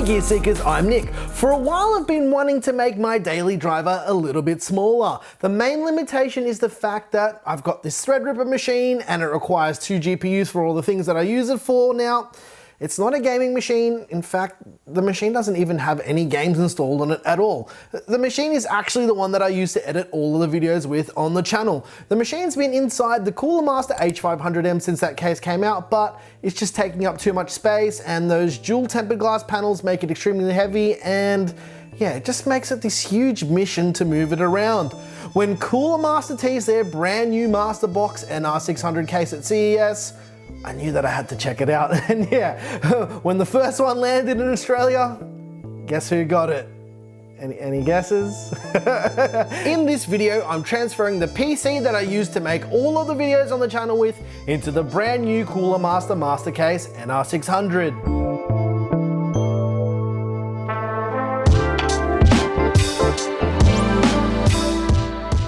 Hey Gear Seekers, I'm Nick. For a while I've been wanting to make my daily driver a little bit smaller. The main limitation is the fact that I've got this Threadripper machine and it requires 2 GPUs for all the things that I use it for. Now, it's not a gaming machine. In fact, the machine doesn't even have any games installed on it at all. The machine is actually the one that I use to edit all of the videos with on the channel. The machine's been inside the Cooler Master H500M since that case came out, but it's just taking up too much space, and those dual tempered glass panels make it extremely heavy, and yeah, it just makes it this huge mission to move it around. When Cooler Master teased their brand new Master Box NR600 case at CES, I knew that I had to check it out. And yeah, when the first one landed in Australia, guess who got it? Any guesses? In this video, I'm transferring the PC that I used to make all of the videos on the channel with into the brand new Cooler Master Master Case NR600.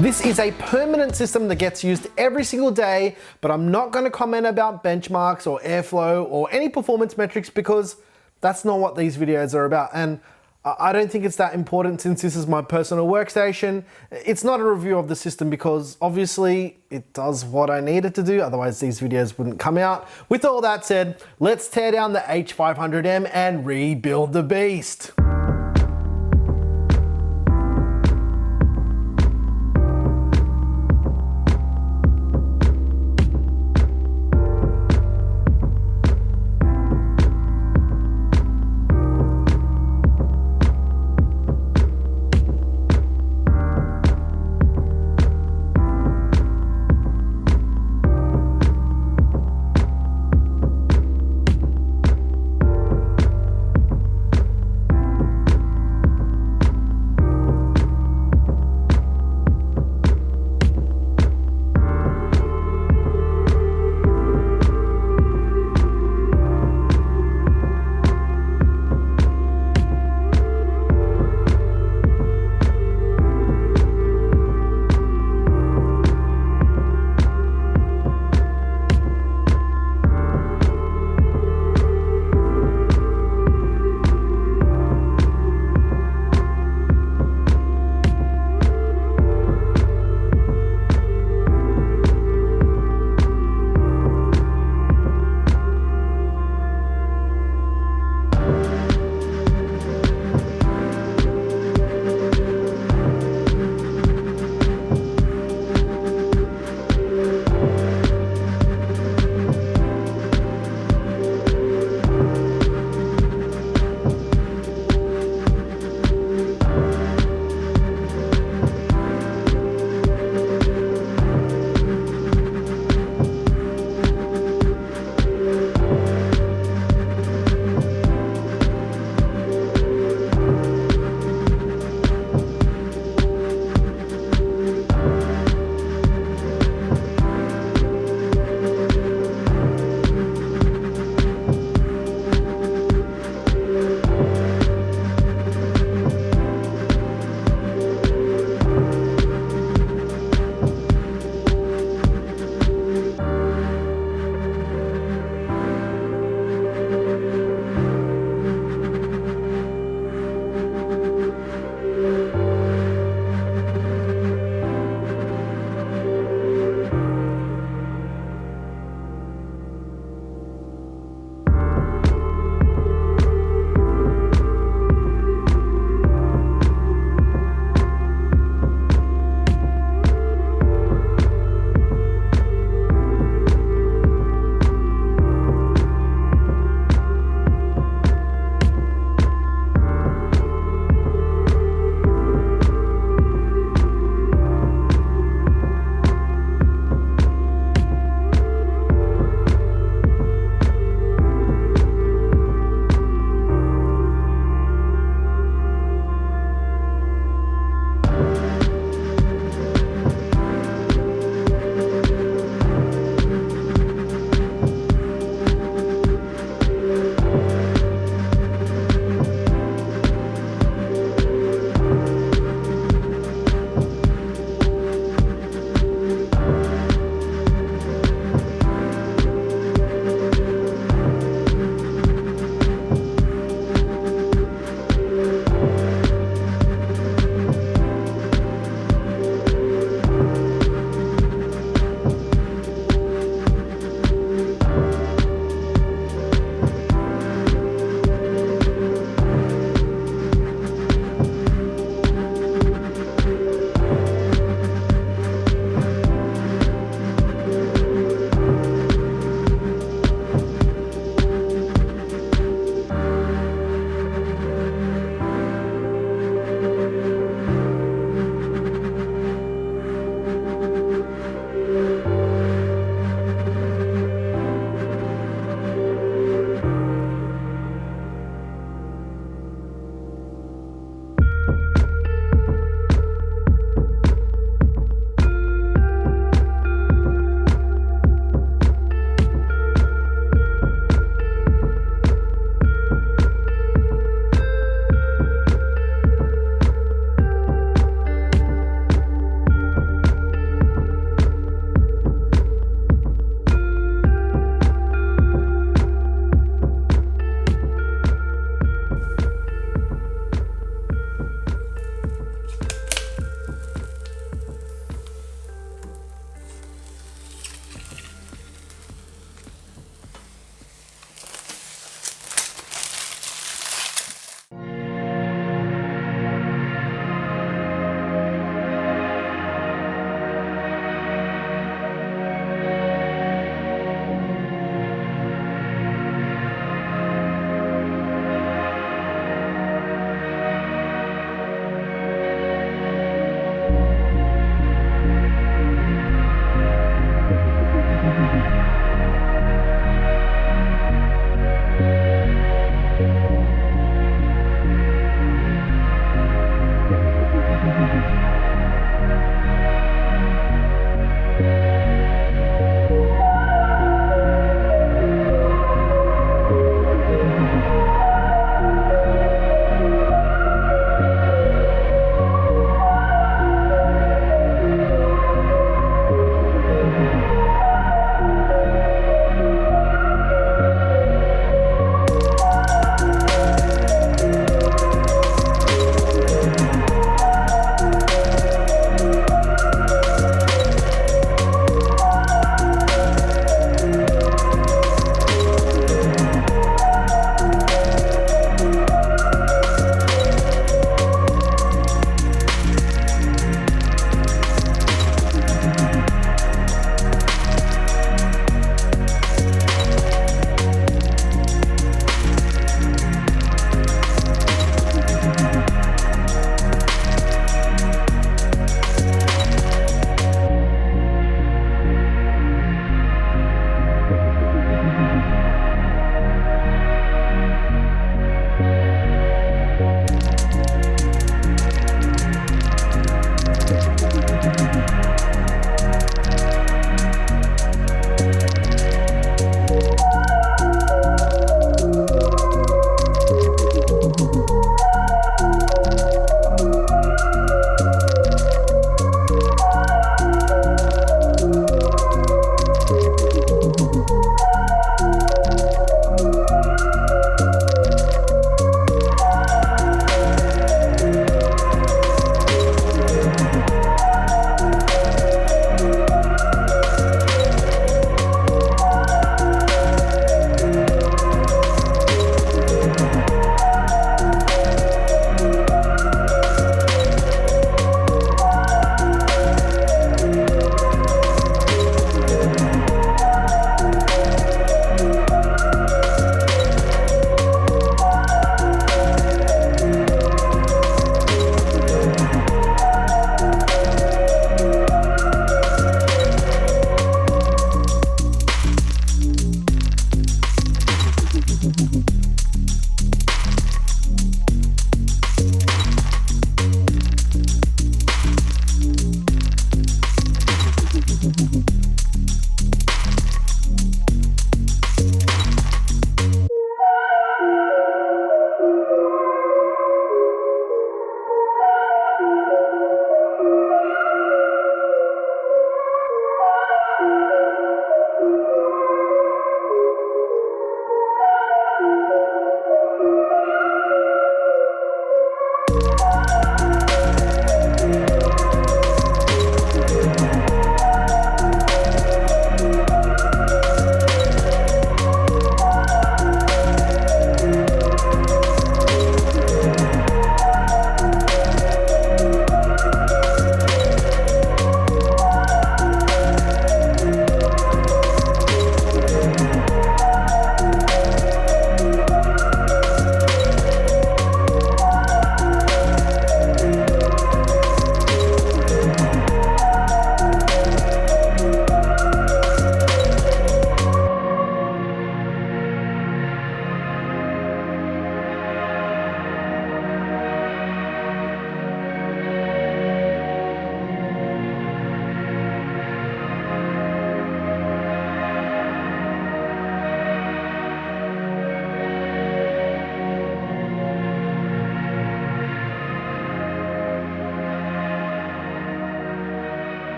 This is a permanent system that gets used every single day, but I'm not going to comment about benchmarks or airflow or any performance metrics because that's not what these videos are about. And I don't think it's that important since this is my personal workstation. It's not a review of the system because obviously it does what I need it to do, otherwise these videos wouldn't come out. With all that said, let's tear down the H500M and rebuild the beast.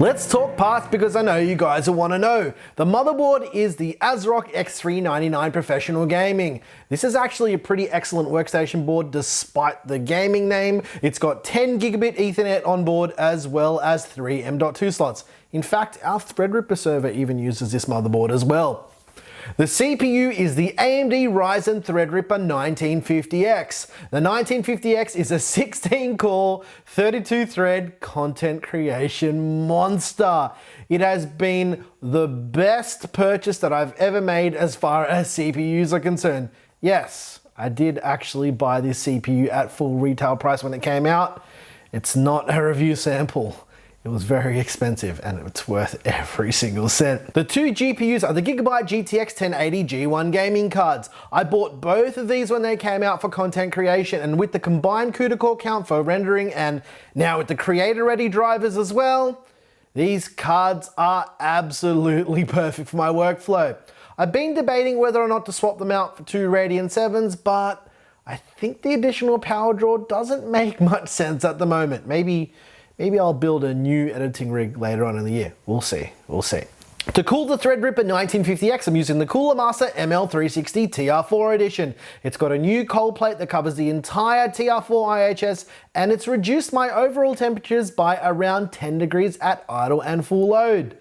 Let's talk parts because I know you guys will want to know. The motherboard is the ASRock X399 Professional Gaming. This is actually a pretty excellent workstation board despite the gaming name. It's got 10 gigabit Ethernet on board as well as 3 M.2 slots. In fact, our Threadripper server even uses this motherboard as well. The CPU is the AMD Ryzen Threadripper 1950X. The 1950X is a 16-core, 32-thread content creation monster. It has been the best purchase that I've ever made as far as CPUs are concerned. Yes, I did actually buy this CPU at full retail price when it came out. It's not a review sample. It was very expensive and it's worth every single cent. The two GPUs are the Gigabyte GTX 1080 G1 gaming cards. I bought both of these when they came out for content creation, and with the combined CUDA core count for rendering and now with the creator ready drivers as well, these cards are absolutely perfect for my workflow. I've been debating whether or not to swap them out for two Radeon 7s, but I think the additional power draw doesn't make much sense at the moment. Maybe I'll build a new editing rig later on in the year. We'll see. To cool the Threadripper 1950X, I'm using the Cooler Master ML360 TR4 edition. It's got a new cold plate that covers the entire TR4 IHS, and it's reduced my overall temperatures by around 10 degrees at idle and full load.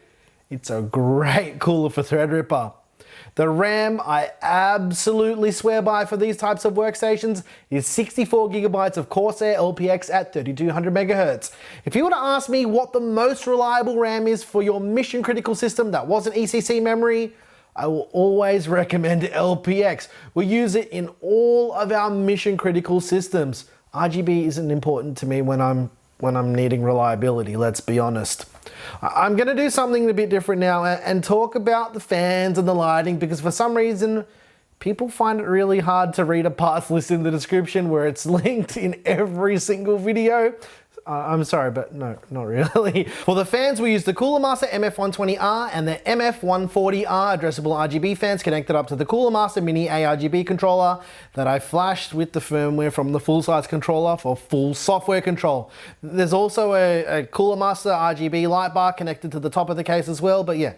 It's a great cooler for Threadripper. The RAM I absolutely swear by for these types of workstations is 64 gigabytes of Corsair LPX at 3200 megahertz. If you were to ask me what the most reliable RAM is for your mission critical system that wasn't ECC memory, I will always recommend LPX. We use it in all of our mission critical systems. RGB isn't important to me when I'm needing reliability, let's be honest. I'm gonna do something a bit different now and talk about the fans and the lighting, because for some reason, people find it really hard to read a parts list in the description where it's linked in every single video. I'm sorry, but no, not really. For the fans, we use the Cooler Master MF120R and the MF140R addressable RGB fans connected up to the Cooler Master Mini ARGB controller that I flashed with the firmware from the full-size controller for full software control. There's also a Cooler Master RGB light bar connected to the top of the case as well, but yeah.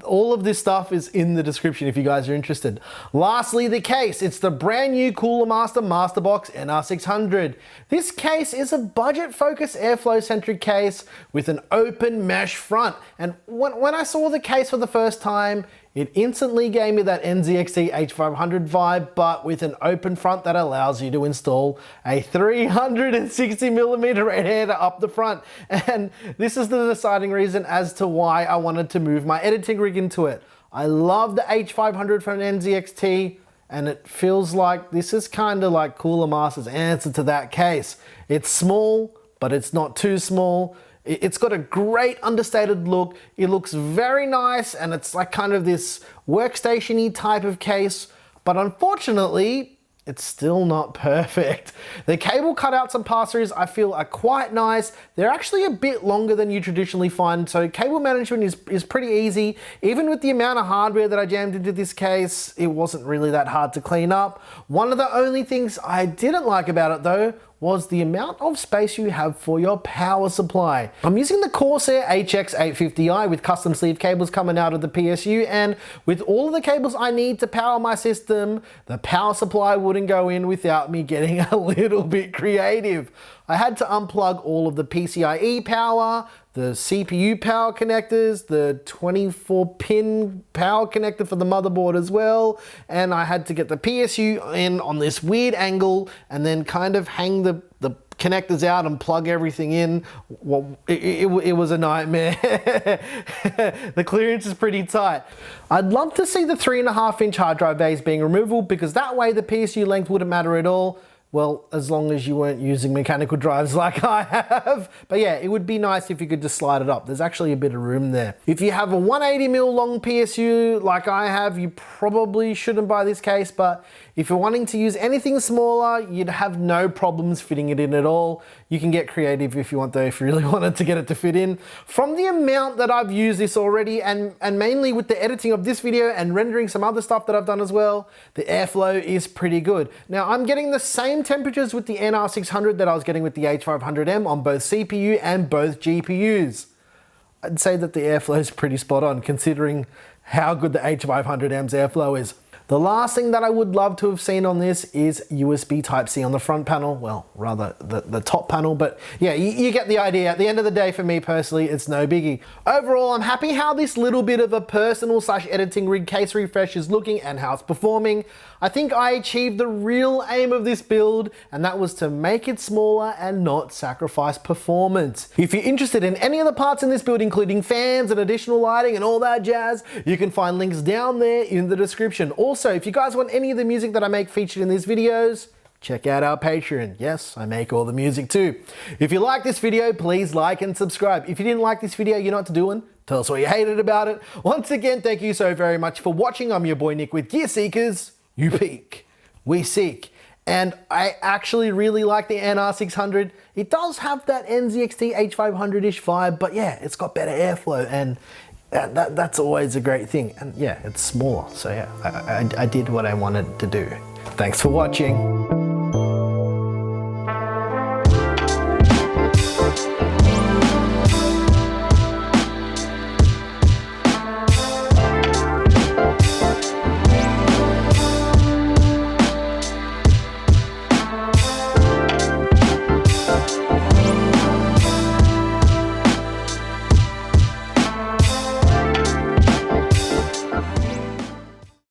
All of this stuff is in the description if you guys are interested. Lastly, the case. It's the brand new Cooler Master Masterbox NR600. This case is a budget-focused airflow-centric case with an open mesh front. And when I saw the case for the first time, it instantly gave me that NZXT H500 vibe, but with an open front that allows you to install a 360mm radiator up the front. And this is the deciding reason as to why I wanted to move my editing rig into it. I love the H500 from NZXT, and it feels like this is kind of like Cooler Master's answer to that case. It's small, but it's not too small. It's got a great understated look. It looks very nice, and it's like kind of this workstation-y type of case, but unfortunately, it's still not perfect. The cable cutouts and pass-throughs I feel are quite nice. They're actually a bit longer than you traditionally find, so cable management is pretty easy. Even with the amount of hardware that I jammed into this case, it wasn't really that hard to clean up. One of the only things I didn't like about it though was the amount of space you have for your power supply. I'm using the Corsair HX850i with custom sleeve cables coming out of the PSU, and with all of the cables I need to power my system, the power supply wouldn't go in without me getting a little bit creative. I had to unplug all of the PCIe power, the CPU power connectors, the 24-pin power connector for the motherboard as well, and I had to get the PSU in on this weird angle and then kind of hang the connectors out and plug everything in. Well, it was a nightmare. The clearance is pretty tight. I'd love to see the 3.5-inch hard drive bays being removable, because that way the PSU length wouldn't matter at all. Well, as long as you weren't using mechanical drives like I have. But yeah, it would be nice if you could just slide it up. There's actually a bit of room there. If you have a 180mm long PSU like I have, you probably shouldn't buy this case, but if you're wanting to use anything smaller, you'd have no problems fitting it in at all. You can get creative if you want though, if you really wanted to get it to fit in. From the amount that I've used this already, and mainly with the editing of this video and rendering some other stuff that I've done as well, the airflow is pretty good. Now I'm getting the same temperatures with the NR600 that I was getting with the H500M on both CPU and both GPUs. I'd say that the airflow is pretty spot on considering how good the H500M's airflow is. The last thing that I would love to have seen on this is USB Type-C on the front panel. Well, rather the top panel, but yeah, you get the idea. At the end of the day, for me personally, it's no biggie. Overall, I'm happy how this little bit of a personal / editing rig case refresh is looking and how it's performing. I think I achieved the real aim of this build, and that was to make it smaller and not sacrifice performance. If you're interested in any of the parts in this build, including fans and additional lighting and all that jazz, you can find links down there in the description. Also, if you guys want any of the music that I make featured in these videos, check out our Patreon. Yes, I make all the music too. If you like this video, please like and subscribe. If you didn't like this video, you know what to do. Tell us what you hated about it. Once again, thank you so very much for watching. I'm your boy Nick with Gear Seekers. You peek, we seek. And I actually really like the NR600. It does have that NZXT H500-ish vibe, but yeah, it's got better airflow, and that's always a great thing. And yeah, it's smaller, so yeah, I did what I wanted to do. Thanks for watching.